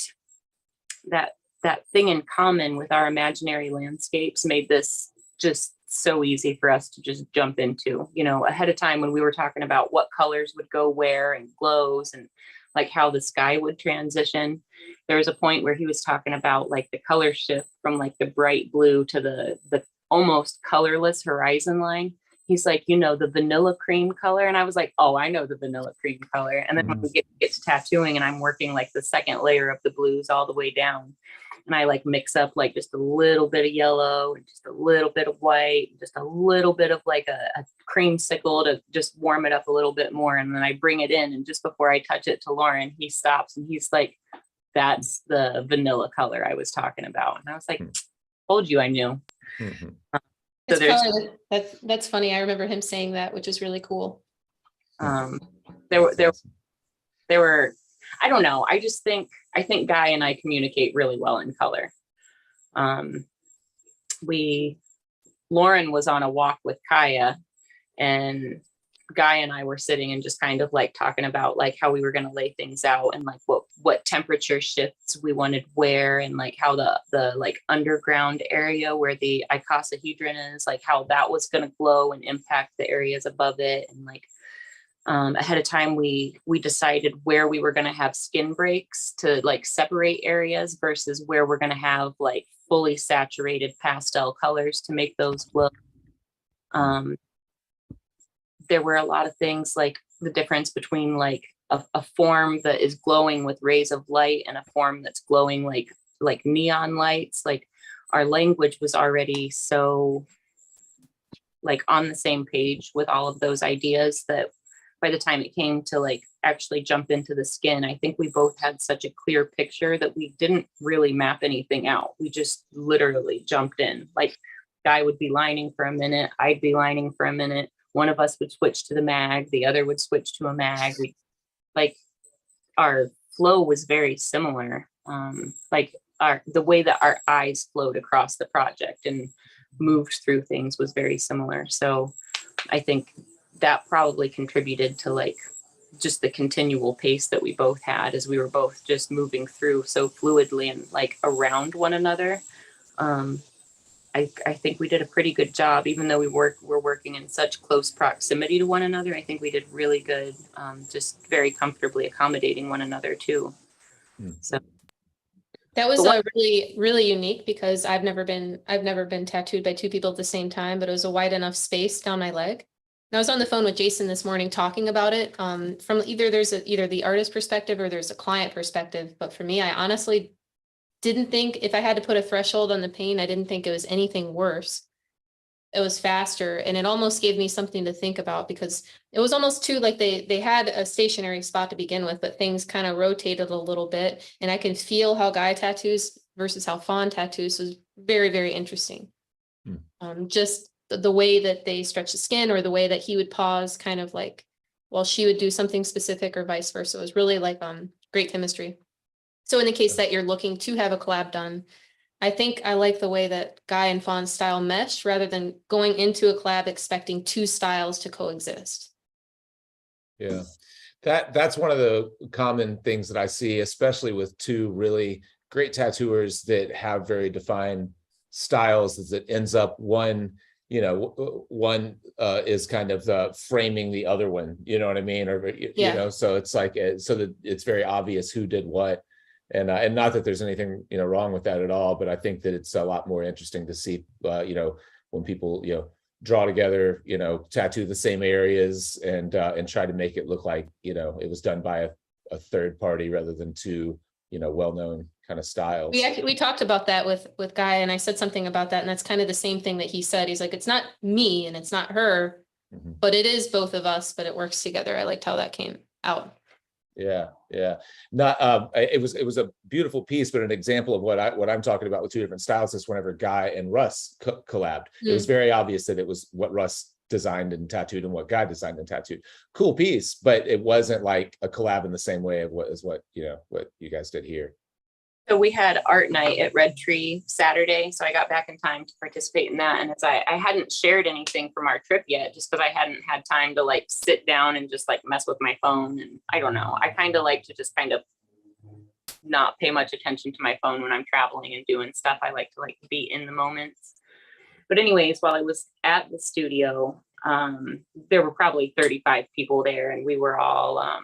thing in common with our imaginary landscapes made this just so easy for us to just jump into, you know, ahead of time when we were talking about what colors would go where and glows and like how the sky would transition. There was a point where he was talking about like the color shift from like the bright blue to the almost colorless horizon line. He's like, you know, the vanilla cream color. And I was like, oh, I know the vanilla cream color. And then when we get to tattooing and I'm working like the second layer of the blues all the way down, and I like mix up like just a little bit of yellow and just a little bit of white, just a little bit of like a creamsicle to just warm it up a little bit more. And then I bring it in, and just before I touch it to Lauren, he stops and he's like, that's the vanilla color I was talking about. And I was like, told you I knew. It's that's funny. I remember him saying that, which is really cool. There were, I don't know. I think Guy and I communicate really well in color. Lauren was on a walk with Kaya, and Guy and I were sitting and just kind of like talking about like how we were going to lay things out and like what temperature shifts we wanted where, and like how the like underground area where the icosahedron is, like how that was going to glow and impact the areas above it. And like ahead of time, we decided where we were going to have skin breaks to like separate areas versus where we're going to have like fully saturated pastel colors to make those glow. There were a lot of things like the difference between like a form that is glowing with rays of light and a form that's glowing like neon lights. Like our language was already so like on the same page with all of those ideas that by the time it came to like actually jump into the skin, I think we both had such a clear picture that we didn't really map anything out. We just literally jumped in. Like Guy would be lining for a minute, I'd be lining for a minute. One of us would switch to the mag, the other would switch to a mag. Like our flow was very similar. Like the way that our eyes flowed across the project and moved through things was very similar. So I think that probably contributed to like just the continual pace that we both had as we were both just moving through so fluidly and like around one another. I think we did a pretty good job, even though we're working in such close proximity to one another. I think we did really good, just very comfortably accommodating one another too. So that was really, really unique because I've never been tattooed by two people at the same time, but it was a wide enough space down my leg. And I was on the phone with Jason this morning talking about it from either the artist perspective or there's a client perspective. But for me, I honestly didn't think, if I had to put a threshold on the pain, I didn't think it was anything worse. It was faster, and it almost gave me something to think about because it was almost too like they had a stationary spot to begin with, but things kind of rotated a little bit, and I can feel how Guy tattoos versus how Fawn tattoos was very, very interesting. Just the way that they stretch the skin or the way that he would pause kind of like while she would do something specific or vice versa. It was really like great chemistry. So in the case that you're looking to have a collab done, I think I like the way that Guy and Fawn's style mesh rather than going into a collab expecting two styles to coexist. Yeah, that's one of the common things that I see, especially with two really great tattooers that have very defined styles, is it ends up one is kind of framing the other one, you know what I mean? Or, you know, so it's like, so that it's very obvious who did what. And not that there's anything, wrong with that at all, but I think that it's a lot more interesting to see, when people, draw together, tattoo the same areas and try to make it look like, it was done by a third party rather than two, well-known kind of styles. We talked about that with Guy, and I said something about that, and that's kind of the same thing that he said. He's like, it's not me and it's not her, but it is both of us, but it works together. I liked how that came out. Yeah, yeah. Not it was a beautiful piece, but an example of what I'm talking about with two different styles is whenever Guy and Russ collabed. It was very obvious that it was what Russ designed and tattooed and what Guy designed and tattooed. Cool piece, but it wasn't like a collab in the same way of what you guys did here. So we had art night at Red Tree Saturday. So I got back in time to participate in that. And it's I hadn't shared anything from our trip yet, just because I hadn't had time to like sit down and just like mess with my phone. And I don't know. I kind of like to just kind of not pay much attention to my phone when I'm traveling and doing stuff. I like to like be in the moments. But anyways, while I was at the studio, there were probably 35 people there, and we were all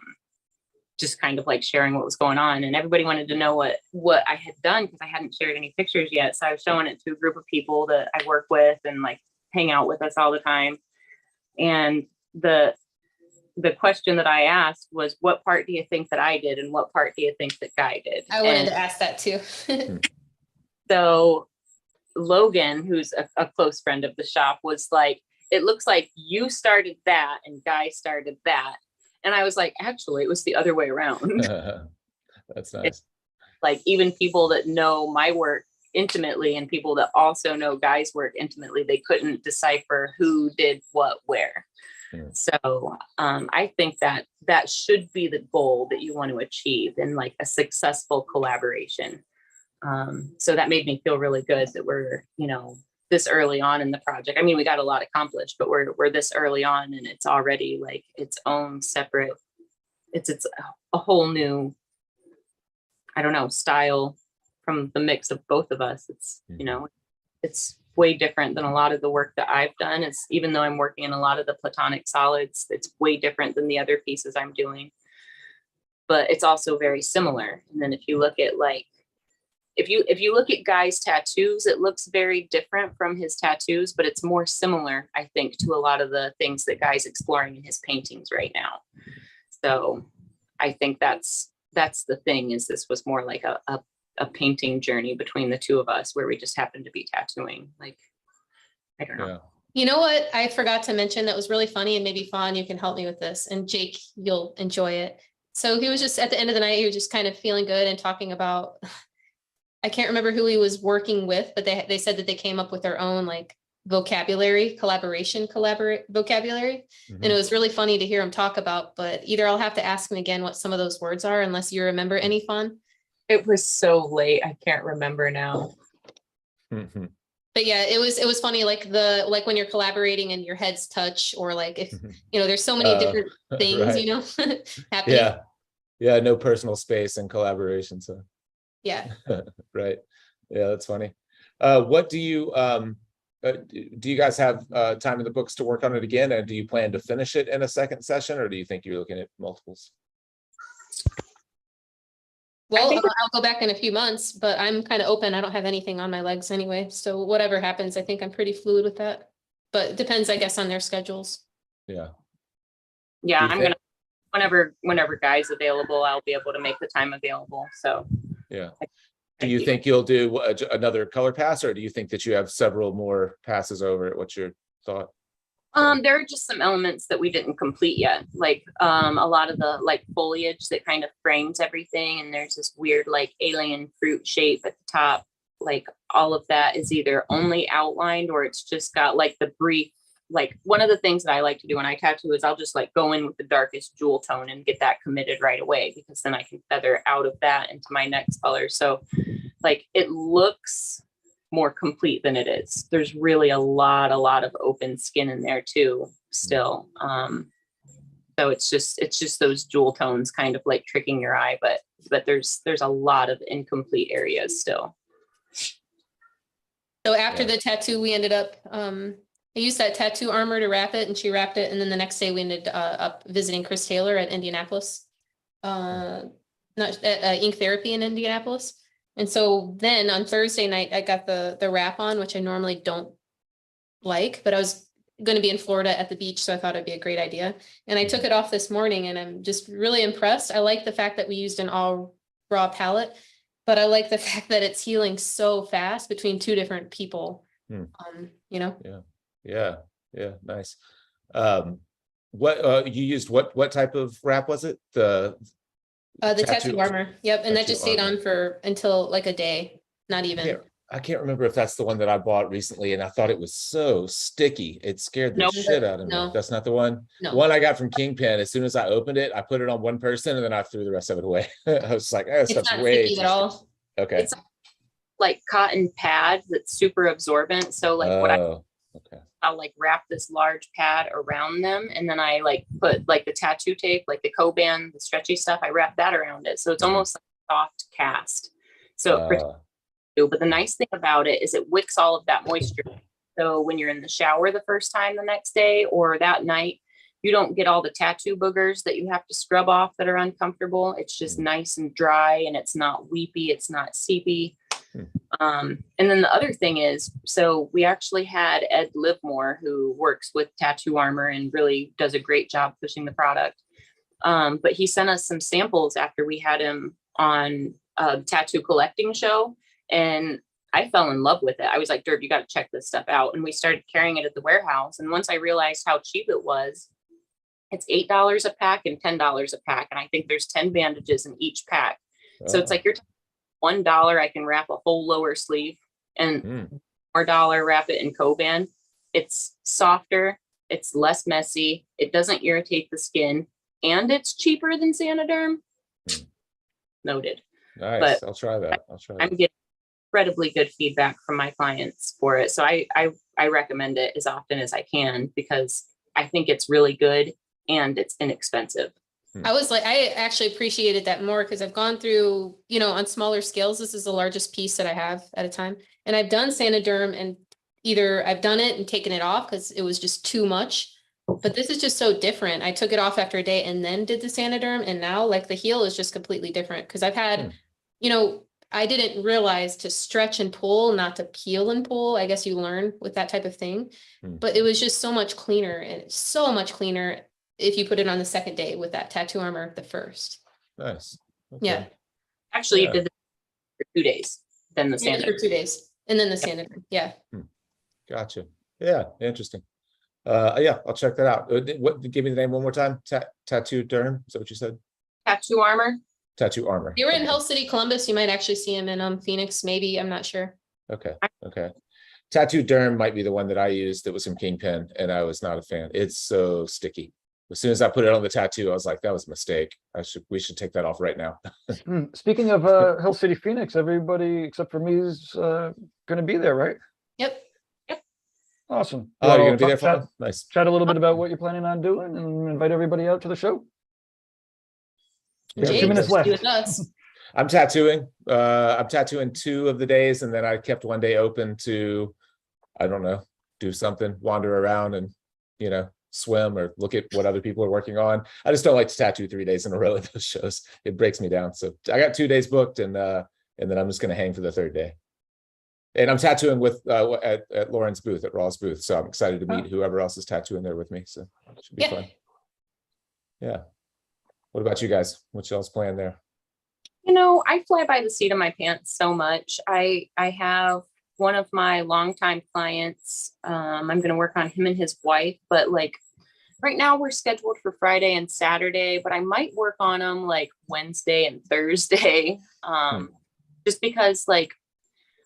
just kind of like sharing what was going on, and everybody wanted to know what I had done because I hadn't shared any pictures yet. So I was showing it to a group of people that I work with and like hang out with us all the time. And the question that I asked was, what part do you think that I did and what part do you think that Guy did? I wanted to ask that too. So Logan, who's a close friend of the shop, was like, it looks like you started that and Guy started that. And I was like, actually, it was the other way around. That's nice. Like even people that know my work intimately and people that also know Guy's work intimately, they couldn't decipher who did what where. So I think that should be the goal that you want to achieve in like a successful collaboration. So that made me feel really good that we're, this early on in the project. I mean, we got a lot accomplished, but we're this early on and it's already like its own separate, it's a whole new, I don't know, style from the mix of both of us. It's, it's way different than a lot of the work that I've done. It's, even though I'm working in a lot of the platonic solids, it's way different than the other pieces I'm doing, but it's also very similar. And then if you look at like, if you look at Guy's tattoos, it looks very different from his tattoos, but it's more similar, I think, to a lot of the things that Guy's exploring in his paintings right now. So I think that's the thing, is this was more like a painting journey between the two of us where we just happened to be tattooing. Like, I don't know. Yeah. You know what I forgot to mention that was really funny, and maybe Fawn, you can help me with this, and Jake, you'll enjoy it. So he was just at the end of the night, he was just kind of feeling good and talking about, I can't remember who he was working with, but they said that they came up with their own like vocabulary, vocabulary. And it was really funny to hear him talk about, but either I'll have to ask him again what some of those words are, unless you remember any, Fawn. It was so late, I can't remember now. But yeah, it was funny, like when you're collaborating and your heads touch, or like if there's so many different things, right. happening. Yeah, no personal space and collaboration. So yeah. Right. Yeah, that's funny. What do you guys have time in the books to work on it again, and do you plan to finish it in a second session, or do you think you're looking at multiples? Well, I'll go back in a few months, but I'm kind of open. I don't have anything on my legs anyway. So whatever happens, I think I'm pretty fluid with that. But it depends, I guess, on their schedules. Yeah, I'm going to, whenever Guy's available, I'll be able to make the time available. So yeah. Do you think you'll do another color pass, or do you think that you have several more passes over it? What's your thought? There are just some elements that we didn't complete yet, like a lot of the like foliage that kind of frames everything, and there's this weird like alien fruit shape at the top. Like all of that is either only outlined or it's just got like the brief, like one of the things that I like to do when I tattoo is I'll just like go in with the darkest jewel tone and get that committed right away, because then I can feather out of that into my next color. So like it looks more complete than it is. There's really a lot of open skin in there too still. So it's just those jewel tones kind of like tricking your eye, but there's a lot of incomplete areas still. So after the tattoo, we ended up, I used that tattoo armor to wrap it, and she wrapped it. And then the next day we ended up visiting Chris Taylor at Indianapolis, not at Ink Therapy in Indianapolis. And so then on Thursday night, I got the wrap on, which I normally don't like, but I was going to be in Florida at the beach, so I thought it'd be a great idea. And I took it off this morning, and I'm just really impressed. I like the fact that we used an all raw palette, but I like the fact that it's healing so fast between two different people. Yeah, nice. What you used, what type of wrap was it? The The tattoo armor. Yep. And that Tattoo just stayed armor. on for until like a day, not even. I can't remember if that's the one that I bought recently, and I thought it was so sticky. It scared the Nope. shit out of me. No. That's not the one. No. The one I got from Kingpin, as soon as I opened it, I put it on one person and then I threw the rest of it away. I was like, oh, It's stuff's not way sticky too at all. sticky. Okay. It's like cotton pad that's super absorbent. So like Okay. I'll like wrap this large pad around them, and then I like put like the tattoo tape, like the Coban, the stretchy stuff, I wrap that around it. So it's almost like a soft cast. So it protects you. But the nice thing about it is it wicks all of that moisture. So when you're in the shower the first time the next day or that night, you don't get all the tattoo boogers that you have to scrub off that are uncomfortable. It's just nice and dry, and it's not weepy, it's not seepy. And then the other thing is, so we actually had Ed Livermore, who works with Tattoo Armor and really does a great job pushing the product. But he sent us some samples after we had him on a tattoo collecting show, and I fell in love with it. I was like, Derb, you got to check this stuff out. And we started carrying it at the warehouse. And once I realized how cheap it was, it's $8 a pack and $10 a pack. And I think there's 10 bandages in each pack. So it's like you're $1, I can wrap a whole lower sleeve, and $4 wrap it in Coban. It's softer, it's less messy, it doesn't irritate the skin, and it's cheaper than Sanoderm. Noted. Nice. But I'll try that. I'm getting incredibly good feedback from my clients for it. So I recommend it as often as I can, because I think it's really good and it's inexpensive. I actually appreciated that more because I've gone through, on smaller scales. This is the largest piece that I have at a time. And I've done Sanoderm, and either I've done it and taken it off because it was just too much. But this is just so different. I took it off after a day and then did the Sanoderm. And now like the heel is just completely different because I've had, I didn't realize to stretch and pull, not to peel and pull. I guess you learn with that type of thing. But it was just so much cleaner, and so much cleaner if you put it on the second day with that tattoo armor the first. Nice. Okay. Yeah. Actually, you did this for 2 days, then the Yeah, Sanoderm. for 2 days. And then the Sanoderm. Yeah. Gotcha. Yeah. Interesting. Yeah, I'll check that out. Give me the name one more time. Tattoo Derm. Is that what you said? Tattoo Armor. Tattoo Armor. If you were in Hill City, Columbus, you might actually see him in Phoenix, maybe. I'm not sure. Okay. Tattoo Derm might be the one that I used that was from Kingpin, and I was not a fan. It's so sticky. As soon as I put it on the tattoo, I was like, that was a mistake. We should take that off right now. Speaking of Hill City, Phoenix, everybody except for me is going to be there, right? Yep. Awesome. Oh, you're Well, going to be there for chat, that? Nice. chat a little bit about what you're planning on doing and invite everybody out to the show. We have 2 minutes James, left. with us. I'm tattooing. I'm tattooing 2 of the days, and then I kept one day open to, I don't know, do something, wander around and, swim or look at what other people are working on. I just don't like to tattoo 3 days in a row at those shows. It breaks me down. So I got 2 days booked, and then I'm just going to hang for the 3rd day. And I'm tattooing with at Lauren's booth, at Raw's booth. So I'm excited to meet whoever else is tattooing there with me. So it should be fun. Yeah. What about you guys? What's y'all's plan there? I fly by the seat of my pants so much. I have one of my longtime clients. I'm going to work on him and his wife, but like right now we're scheduled for Friday and Saturday, but I might work on them like Wednesday and Thursday. Just because like,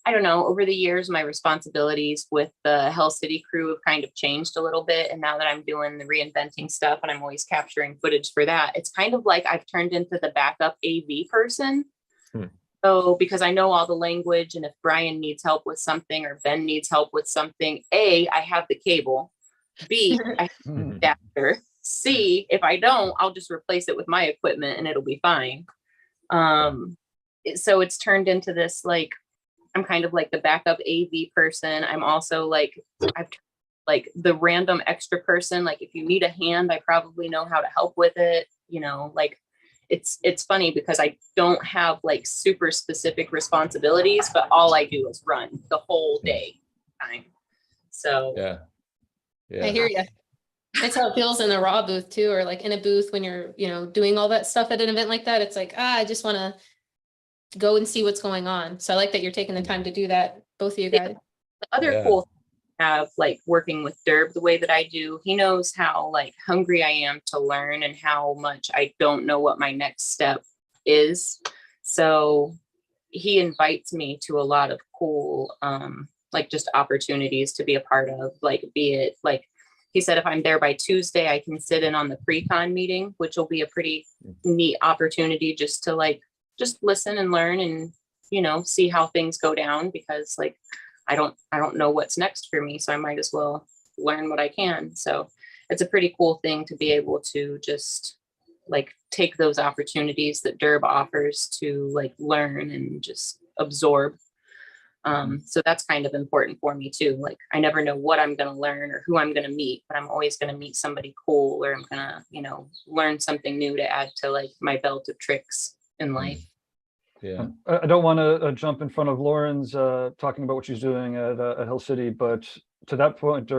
I don't know, over the years, my responsibilities with the Hell City crew have kind of changed a little bit. And now that I'm doing the reinventing stuff and I'm always capturing footage for that, it's kind of like I've turned into the backup AV person. So because I know all the language, and if Brian needs help with something or Ben needs help with something, A, I have the cable. B, I have the adapter. C, if I don't, I'll just replace it with my equipment and it'll be fine. So it's turned into this, like, I'm kind of like the backup AV person. I'm also like, like the random extra person. Like if you need a hand, I probably know how to help with it. Like it's funny because I don't have like super specific responsibilities, but all I do is run the whole day time. So Yeah. I hear you. That's how it feels in the Raw booth too, or like in a booth when you're, doing all that stuff at an event like that. It's like, I just want to go and see what's going on. So I like that you're taking the time to do that, both of you guys. The other cool thing I have, like working with Derb the way that I do, he knows how like hungry I am to learn and how much I don't know what my next step is. So he invites me to a lot of cool, like just opportunities to be a part of, like, be it like, he said, if I'm there by Tuesday, I can sit in on the pre-con meeting, which will be a pretty neat opportunity just to like, just listen and learn and, you know, see how things go down, because like, I don't know what's next for me. So I might as well learn what I can. So it's a pretty cool thing to be able to just like take those opportunities that Derb offers to like learn and just absorb. So that's kind of important for me too. Like, I never know what I'm going to learn or who I'm going to meet, but I'm always going to meet somebody cool, or I'm going to, you know, learn something new to add to like my belt of tricks in life. Yeah. I don't want to jump in front of Lauren's talking about what she's doing at Hill City, but to that point,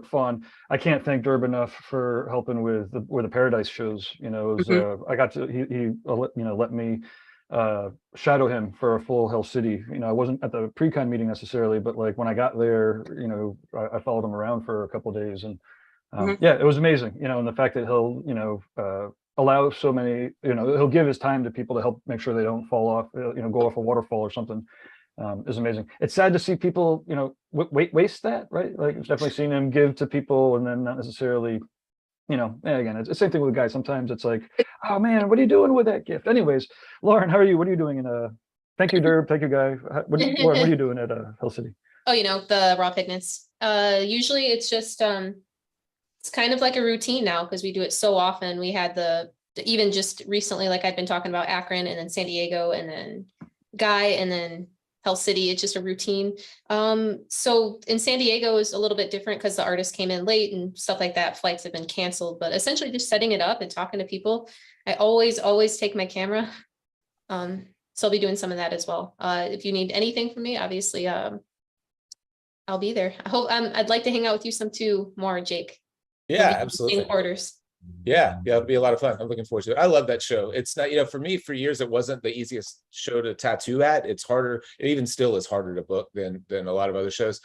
Fawn, I can't thank Derb enough for helping with the Paradise shows. You know, it was, I got to he let me shadow him for a full Hell City. You know, I wasn't at the pre-con meeting necessarily, but like when I got there, you know, I followed him around for a couple of days, and yeah, it was amazing. You know, and the fact that he'll, you know, allow so many, you know, he'll give his time to people to help make sure they don't fall off, you know, go off a waterfall or something, is amazing. It's sad to see people, you know, waste that, right? Like, it's definitely seen him give to people and then not necessarily, you know, again, it's the same thing with guys. Sometimes it's like, oh man, what are you doing with that gift? Anyways, Lauren, how are you? What are you doing in thank you, Derb. Thank you, Guy. Lauren, what are you doing at Hill City? Oh, you know, the raw pigments. Usually it's just it's kind of like a routine now because we do it so often. We had the even just recently, like I've been talking about Akron and then San Diego and then Guy and then Hell City. It's just a routine. So in San Diego is a little bit different because the artist came in late and stuff like that. Flights have been canceled, but essentially just setting it up and talking to people. I always take my camera. So I'll be doing some of that as well. If you need anything from me, obviously, I'll be there. I hope I'd like to hang out with you some too more, Jake. Yeah, We'll be absolutely. in quarters. Yeah, it'll be a lot of fun. I'm looking forward to it. I love that show. It's not, you know, for me, for years, it wasn't the easiest show to tattoo at. It's harder. It even still is harder to book than a lot of other shows.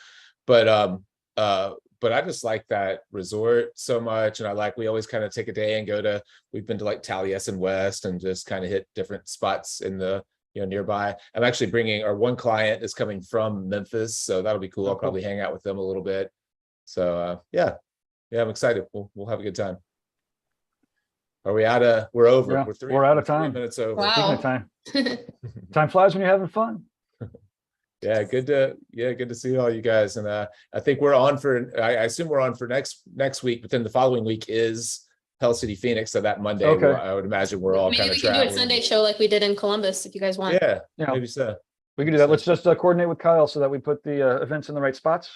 But I just like that resort so much. And we always kind of take a day and we've been to like Taliesin West and just kind of hit different spots in the, you know, nearby. I'm actually bringing, our one client is coming from Memphis, so that'll be cool. I'll probably hang out with them a little bit. So yeah, I'm excited. We'll have a good time. Are we out of? We're over. Yeah, we're out of 3 time. minutes over. Wow. Speaking of time, time flies when you're having fun. Yeah, good to see all you guys. And I think we're on for. I assume we're on for next week, but then the following week is Hell City Phoenix. So that Monday, Okay. I would imagine we're all Maybe kind we of can do traveling. a Sunday show like we did in Columbus if you guys want. Yeah, Yeah. maybe so. We can do that. Let's just coordinate with Kyle so that we put the events in the right spots.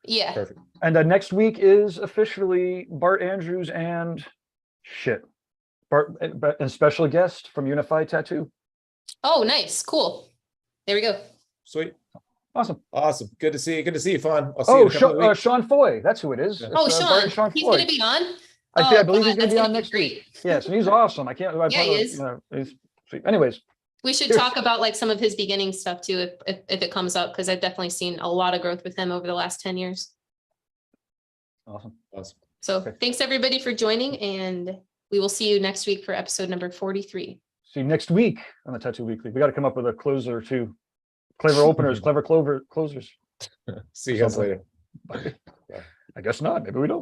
Yeah. Perfect. And next week is officially Bart Andrews and Bart, a special guest from Unified Tattoo. Oh, nice. Cool. There we go. Sweet. Awesome. Good to see you. Good to see you, Fawn. I'll see you in a couple of weeks. Sean Foy. That's who it is. Yeah. Oh, It's, Bart and Sean. He's Foy. going to be on? I believe he's going to be on that's next gonna be week. great. Yes, and he's awesome. I can't. Yeah, he is. He's sweet. Anyways, We should Cheers. talk about like some of his beginning stuff too, if it comes up, because I've definitely seen a lot of growth with him over the last 10 years. awesome. So Okay. thanks everybody for joining, and we will see you next week for episode number 43. See you next week on the Tattoo Weekly. We got to come up with a closer too. Clever openers, closers. See you guys later. I guess not. Maybe we don't.